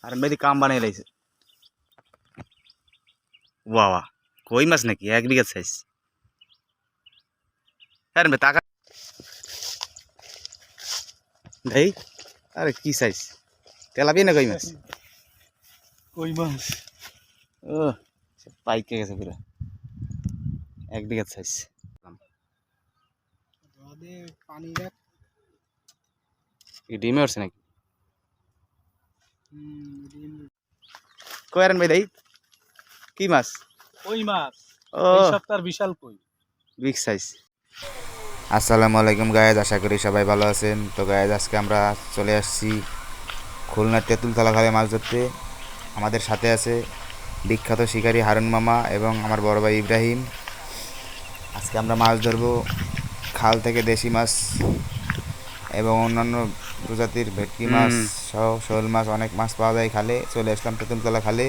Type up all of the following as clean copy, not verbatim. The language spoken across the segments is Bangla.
আর মেদি কাম বানিয়ে লাইছে। বাবা কই মাছ নাকি 1 বিঘা সাইজ। আরে বে টাকা ভাই, আরে কি সাইজ তেলাপিয়া না কই মাছ? কই মাছ। ও পাইকে গেছে পুরো 1 বিঘা সাইজ। পানি রাখ। ডিমে উঠছে নাকি? কই আরেন ভাই কি মাছ? কই মাছ। ও এই সপ্তাহের বিশাল কই, বিগ সাইজ। আসসালামু আলাইকুম গায়েস, আশা করি সবাই ভালো আছেন। তো গায়েস আজকে আমরা চলে আসছি খুলনার তেঁতুলতলা খালে মাছ ধরতে। আমাদের সাথে আছে বিখ্যাত শিকারী হারুন মামা এবং আমার বড় ভাই ইব্রাহিম। আজকে আমরা মাছ ধরবো খাল থেকে দেশি মাছ এবং অন্যান্য প্রজাতির ভেটকি মাছ সহ শোল মাছ, অনেক মাছ পাওয়া যায় খালে। চলে আসলাম তেঁতুলতলা খালে।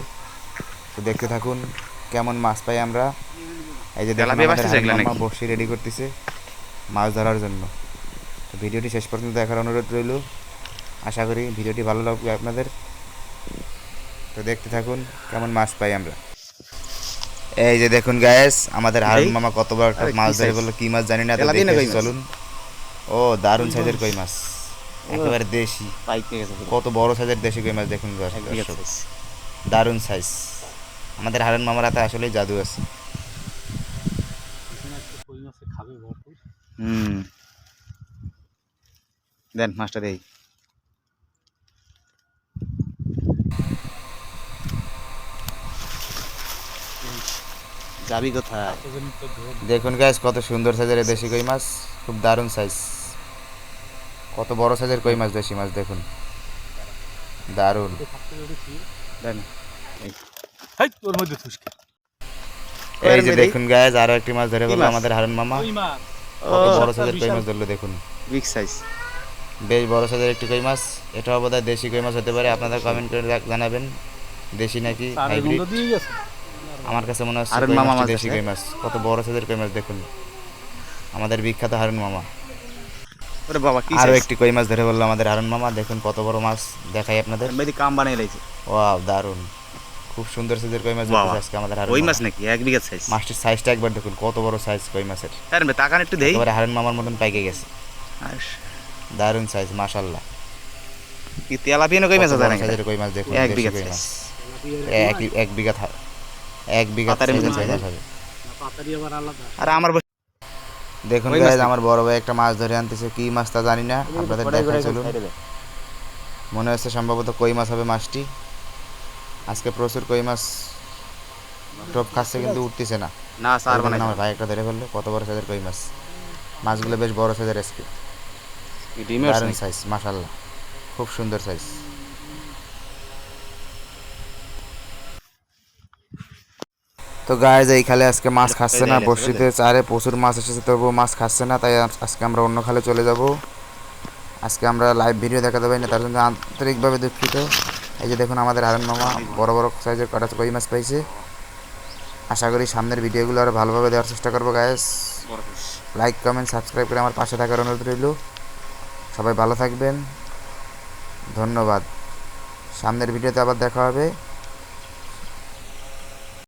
তো দেখতে থাকুন কেমন মাছ পাই আমরা। এই যে দেখুন আমাদের হারুন মামা বড়শি রেডি করতেছে মাছ ধরার জন্য। তো ভিডিওটি শেষ পর্যন্ত দেখার অনুরোধ রইল। আশা করি ভিডিওটি ভালো লাগবে আপনাদের। তো দেখতে থাকুন কেমন মাছ পাই আমরা। এই যে দেখুন গায়েস আমাদের হারুন মামা কত বড় একটা মাছ ধরে বললো, কি মাছ জানি না, তো দেখে চলুন। ও দারুণ সাইজের কই মাছ, একেবারে দেশি। কত বড় সাইজের দেশি কই মাছ দেখুন, দারুণ সাইজ। আমাদের হারুন মামার হাতে আসলেই জাদু আছে। দেন মাছটা দেই। যাবি কোথায়? দেখুন গাইস কত সুন্দর সাইজের দেশি কই মাছ, খুব দারুণ সাইজ। কত বড় সাইজের কই মাছ, দেশি মাছ দেখুন, দারুণ। এই যে দেখুন গাইস আরো একটি মাছ ধরে বললো আমাদের হারুন মামা। কত বড় সাইজের কই মাছ ধরলো দেখুন, বিগ সাইজ, বেশ বড় সাইজের একটি কই মাছ। এটাও বোধহয় দেশি কই মাছ হতে পারে, আপনারা কমেন্ট করে জানাবেন দেশি নাকি হাইব্রিড। আমার কাছে মনে হচ্ছে কই মাছটি দেশি কই মাছ। কত বড় সাইজের কই মাছ দেখুন, আমাদের বিখ্যাত হারুন মামা। আরো একটি কই মাছ ধরে বললো আমাদের হারুন মামা। দেখুন কত বড় মাছ, দেখাই আপনাদের। কাম বানিয়ে লাইছে। ওয়াও দারুণ, খুব সুন্দর সাইজের কই মাছ ধরতেছে আজকে আমাদের হারুন মামা। কই মাছ নাকি 1 বিঘা সাইজ। মাছটির সাইজটা একবার দেখুন, কত বড় সাইজ কই মাছের। আরে বে তাকান একটু দেই, একেবারে হারুন মামার মতন পাইকে গেছে। দারুণ সাইজ মাশাআল্লাহ। কি তেলাপিয়া না কই মাছ আছে নাকি? সাইজের কই মাছ দেখুন, 1 বিঘা সাইজ। 1 বিঘা 1 বিঘা সাইজের কই মাছ হবে। পাতারি আবার আলাদা। আর আমার দেখুন গাইস আমার বড় ভাই একটা মাছ ধরে আনতেছে, কি মাছ তা জানি না, আপনাদের দেখাই চলুন। মনে হচ্ছে সম্ভবত কই মাছ হবে মাছটি। আজকে প্রচুর কই মাছ টপ খাচ্ছে কিন্তু উঠতেছে না। না স্যার বানাই আমার ভাই একটা ধরে ফেললো, কত বড় সাইজের কই মাছ। মাছগুলো বেশ বড় সাইজের আজকে, দারুণ সাইজ মাশাআল্লাহ, খুব সুন্দর সাইজ। তো গাইস এই খালে আজকে মাছ খাচ্ছে না, বর্ষিতে চারে প্রচুর মাছ এসেছে তবুও মাছ খাচ্ছে না, তাই আজকে আমরা অন্য খালে চলে যাব। আজকে আমরা লাইভ ভিডিও দেখাতে পারি না, তার জন্য আন্তরিকভাবে দুঃখিত। এই যে দেখুন আমাদের হারুন মামা বড় বড় সাইজের কটা কই মাছ পাইছে। আশা করি সামনের ভিডিওগুলো আরও ভালোভাবে দেওয়ার চেষ্টা করবো গাইস। লাইক কমেন্ট সাবস্ক্রাইব করে আমার পাশে থাকার অনুরোধ রইল। সবাই ভালো থাকবেন, ধন্যবাদ। সামনের ভিডিওতে আবার দেখা হবে।